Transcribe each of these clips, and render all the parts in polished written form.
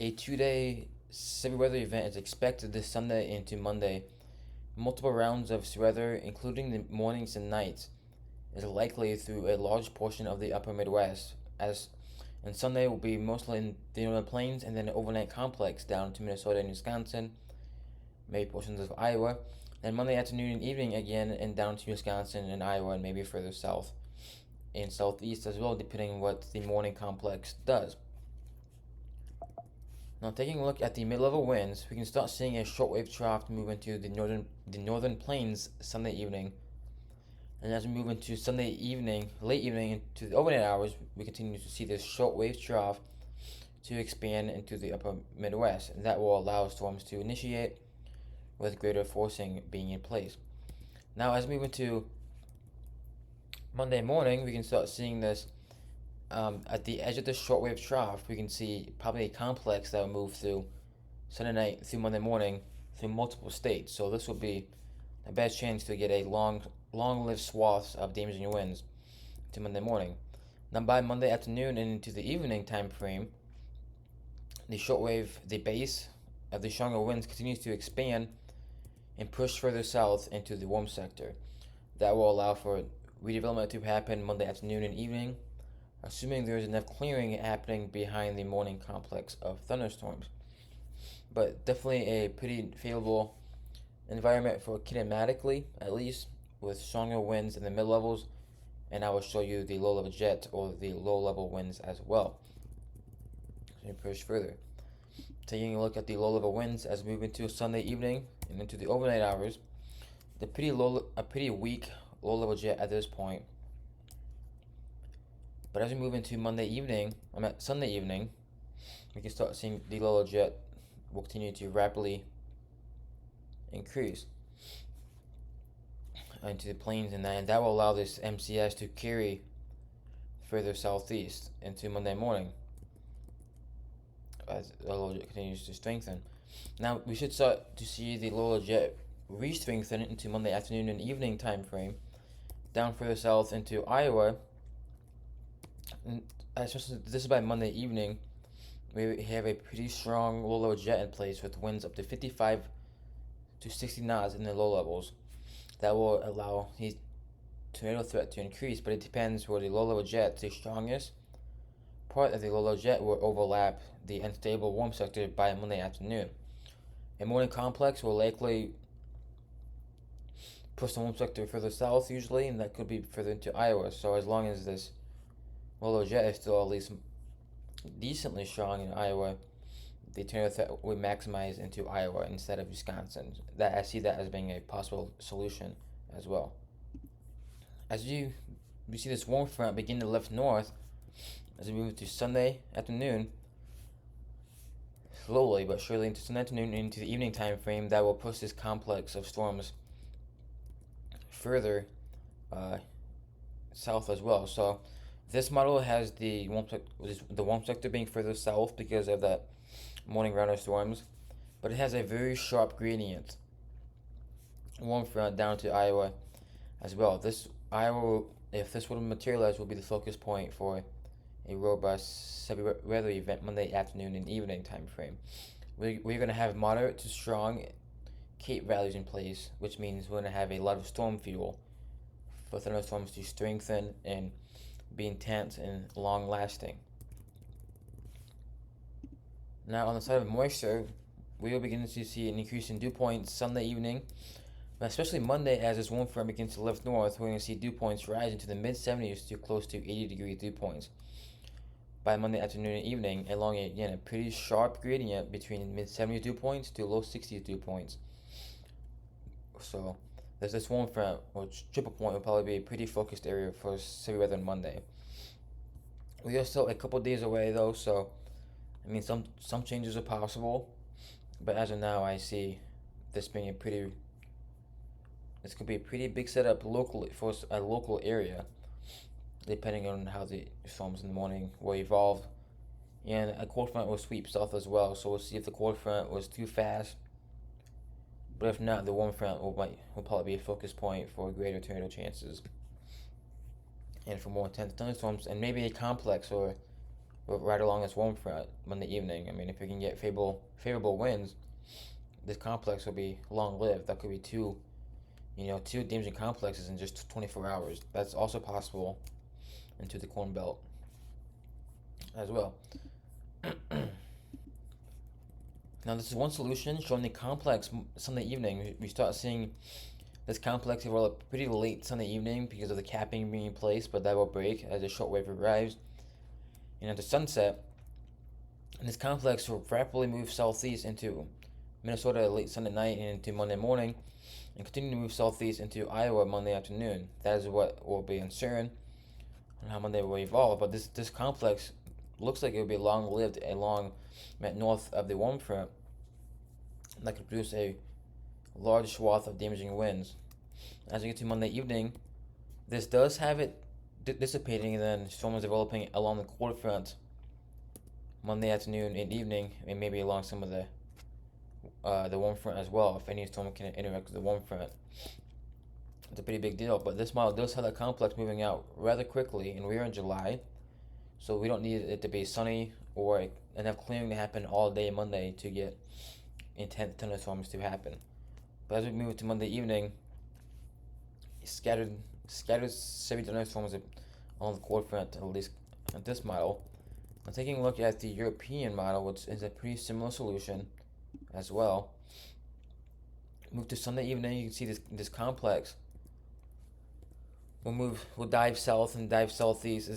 A 2 day severe weather event is expected this Sunday into Monday. Multiple rounds of severe weather, including the mornings and nights, is likely through a large portion of the upper Midwest, as and Sunday will be mostly in the northern plains and then an overnight complex down to Minnesota and Wisconsin, maybe portions of Iowa, then Monday afternoon and evening again and down to Wisconsin and Iowa and maybe further south and southeast as well, depending on what the morning complex does. Now, taking a look at the mid-level winds, we can start seeing a shortwave trough move into the northern plains Sunday evening. And as we move into Sunday evening, late evening, into the overnight hours, we continue to see this shortwave trough to expand into the upper Midwest, and that will allow storms to initiate with greater forcing being in place. Now, as we move into Monday morning, we can start seeing this at the edge of the shortwave trough. We can see probably a complex that will move through Sunday night through Monday morning through multiple states. So this will be a bad chance to get a long-lived swaths of damaging winds to Monday morning. Now by Monday afternoon and into the evening time frame, the base of the stronger winds continues to expand and push further south into the warm sector. That will allow for redevelopment to happen Monday afternoon and evening, assuming there is enough clearing happening behind the morning complex of thunderstorms. But definitely a pretty favorable environment for kinematically, at least, with stronger winds in the mid levels, and I will show you the low level jet or the low level winds as well. So we push further. Taking a look at the low level winds as we move into Sunday evening and into the overnight hours, a pretty weak low level jet at this point. But as we move into Sunday evening, we can start seeing the low level jet will continue to rapidly increase into the plains, and that will allow this MCS to carry further southeast into Monday morning as the low jet continues to strengthen. Now we should start to see the low jet re-strengthen into Monday afternoon and evening time frame, down further south into Iowa. And especially this is by Monday evening, we have a pretty strong low level jet in place with winds up to 55 to 60 knots in the low levels. That will allow the tornado threat to increase, but it depends where the low level jet, the strongest part of the low level jet, will overlap the unstable warm sector by Monday afternoon. A morning complex will likely push the warm sector further south usually, and that could be further into Iowa. So as long as this low level jet is still at least decently strong in Iowa, the tornado threat would maximize into Iowa instead of Wisconsin. That I see that as being a possible solution as well. As we see this warm front begin to lift north as we move to Sunday afternoon, slowly but surely into Sunday afternoon and into the evening time frame, that will push this complex of storms further south as well. So this model has the warm sector being further south because of that morning round of storms, but it has a very sharp gradient warm front down to Iowa as well. This Iowa, if this would materialize, will be the focus point for a robust severe weather event Monday afternoon and evening time frame. We're going to have moderate to strong Cape values in place, which means we're going to have a lot of storm fuel for thunderstorms to strengthen and be intense and long lasting. Now, on the side of moisture, we will begin to see an increase in dew points Sunday evening, but especially Monday as this warm front begins to lift north. We're going to see dew points rise into the mid 70s to close to 80-degree dew points by Monday afternoon and evening, along a pretty sharp gradient between mid 70s dew points to low 60s dew points. So there's this warm front, which triple point will probably be a pretty focused area for severe weather on Monday. We are still a couple days away though, so I mean some changes are possible, but as of now, I see this being this could be a pretty big setup locally for a local area, depending on how the storms in the morning will evolve. And a cold front will sweep south as well, so we'll see if the cold front was too fast. But if not, the warm front will probably be a focus point for greater tornado chances and for more intense thunderstorms, and maybe a complex or right along this warm front Monday evening. I mean, if we can get favorable winds, this complex will be long lived. That could be two damaging complexes in just 24 hours. That's also possible into the Corn Belt as well. Now, this is one solution showing the complex Sunday evening. We start seeing this complex develop pretty late Sunday evening because of the capping being in place, but that will break as the shortwave arrives. And at the sunset, this complex will rapidly move southeast into Minnesota late Sunday night and into Monday morning, and continue to move southeast into Iowa Monday afternoon. That is what will be uncertain on how Monday will evolve. But this complex looks like it will be long-lived along north of the warm front that could produce a large swath of damaging winds. As we get to Monday evening, this does have it dissipating, and then storms developing along the cold front Monday afternoon and evening, and maybe along some of the warm front as well. If any storm can interact with the warm front, it's a pretty big deal. But this model does have that complex moving out rather quickly, and we are in July, so we don't need it to be sunny or enough clearing to happen all day Monday to get intense thunderstorms to happen. But as we move to Monday evening, scattered severe thunderstorms along the cold front, at least at this model. I'm taking a look at the European model, which is a pretty similar solution as well. Move to Sunday evening, you can see this complex will dive south and dive southeast.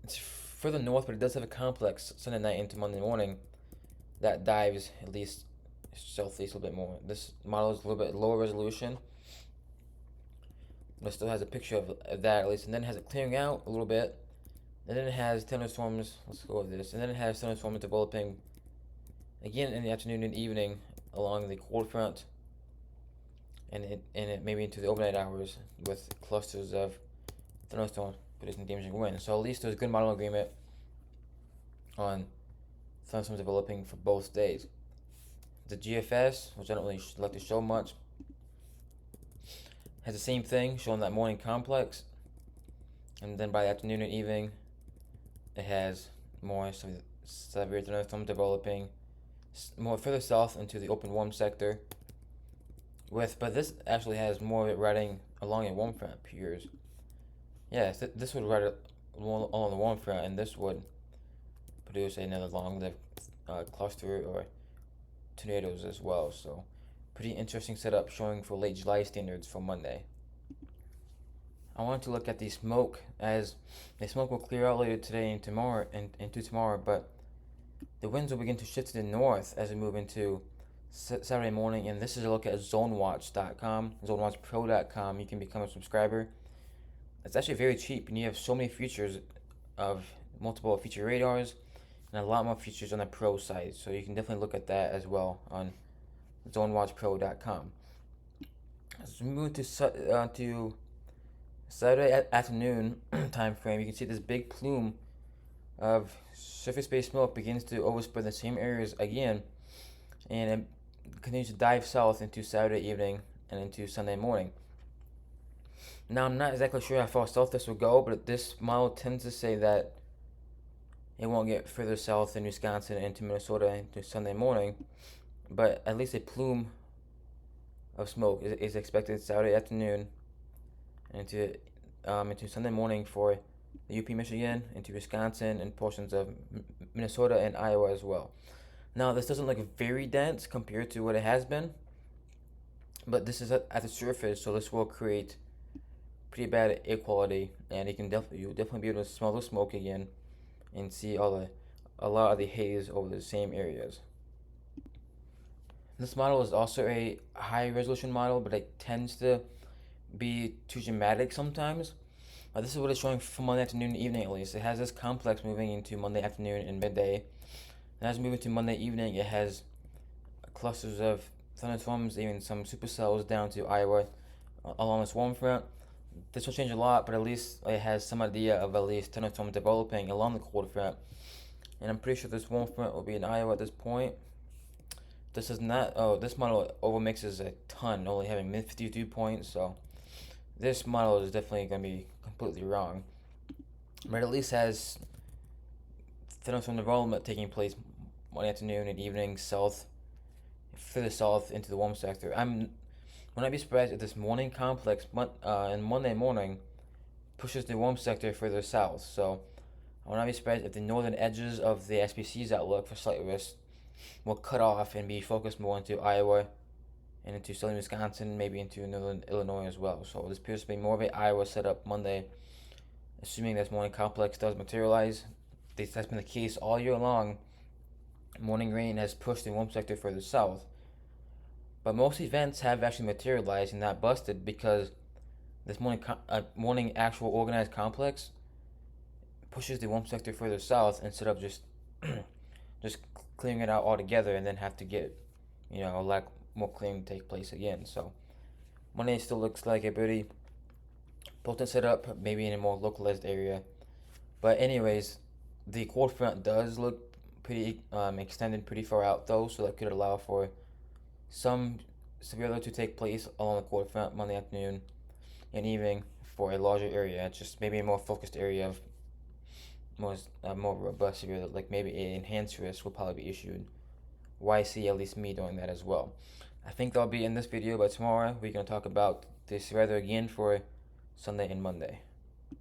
It's further north, but it does have a complex Sunday night into Monday morning that dives at least southeast a little bit more. This model is a little bit lower resolution, but it still has a picture of that at least, and then it has it clearing out a little bit, and then it has thunderstorms. Let's go over this, and then it has thunderstorms developing again in the afternoon and evening along the cold front, and it maybe into the overnight hours with clusters of thunderstorms producing damaging winds. So at least there's a good model agreement on thunderstorms developing for both days. The GFS, which I don't really like to show much, has the same thing, showing that morning complex, and then by the afternoon and evening, it has more severe thunderstorms developing more further south into the open warm sector. But this actually has more of it riding along a warm front appears. Yes, this would ride along the warm front, and this would produce another long-lived cluster or tornadoes as well. So pretty interesting setup showing for late July standards for Monday. I wanted to look at the smoke, as the smoke will clear out later today and tomorrow into tomorrow, but the winds will begin to shift to the north as we move into Saturday morning. And this is a look at zonewatch.com, zonewatchpro.com. You can become a subscriber. It's actually very cheap, and you have so many features of multiple feature radars and a lot more features on the pro side. So you can definitely look at that as well on zonewatchpro.com. As we move to Saturday afternoon time frame, you can see this big plume of surface-based smoke begins to overspread the same areas again, and it continues to dive south into Saturday evening and into Sunday morning. Now, I'm not exactly sure how far south this will go, but this model tends to say that it won't get further south than Wisconsin into Minnesota into Sunday morning, but at least a plume of smoke is expected Saturday afternoon into Sunday morning for the UP Michigan, into Wisconsin, and portions of Minnesota and Iowa as well. Now, this doesn't look very dense compared to what it has been, but this is at the surface, so this will create pretty bad air quality, and you'll definitely be able to smell the smoke again and see a lot of the haze over the same areas. This model is also a high resolution model, but it tends to be too dramatic sometimes. This is what it's showing for Monday afternoon and evening at least. It has this complex moving into Monday afternoon and midday. And as we move into Monday evening, it has clusters of thunderstorms, even some supercells down to Iowa along this warm front. This will change a lot, but at least it has some idea of at least thunderstorms developing along the cold front. And I'm pretty sure this warm front will be in Iowa at this point. This is not, this model overmixes a ton, only having mid 52 points, so this model is definitely going to be completely wrong. But it at least has thunderstorm development taking place Monday afternoon and evening further south into the warm sector. Would not be surprised if this morning complex and Monday morning pushes the warm sector further south. So I would not be surprised if the northern edges of the SPC's outlook for slight risk will cut off and be focused more into Iowa and into southern Wisconsin, maybe into northern Illinois as well. So this appears to be more of an Iowa setup Monday, assuming this morning complex does materialize. That's been the case all year long. Morning rain has pushed the warm sector further south. But most events have actually materialized and not busted because this morning actual organized complex pushes the warm sector further south instead of just just clearing it out altogether and then have to get a lot more clearing to take place again. So Monday still looks like a pretty potent setup, maybe in a more localized area. But anyways, the cold front does look pretty extended pretty far out though, so that could allow for some severe weather to take place along the cold front Monday afternoon and evening for a larger area. It's just maybe a more focused area of more robust severe, like maybe an enhanced risk will probably be issued. YC at least me doing that as well. I think that'll be in this video, but tomorrow we're going to talk about this weather again for Sunday and Monday.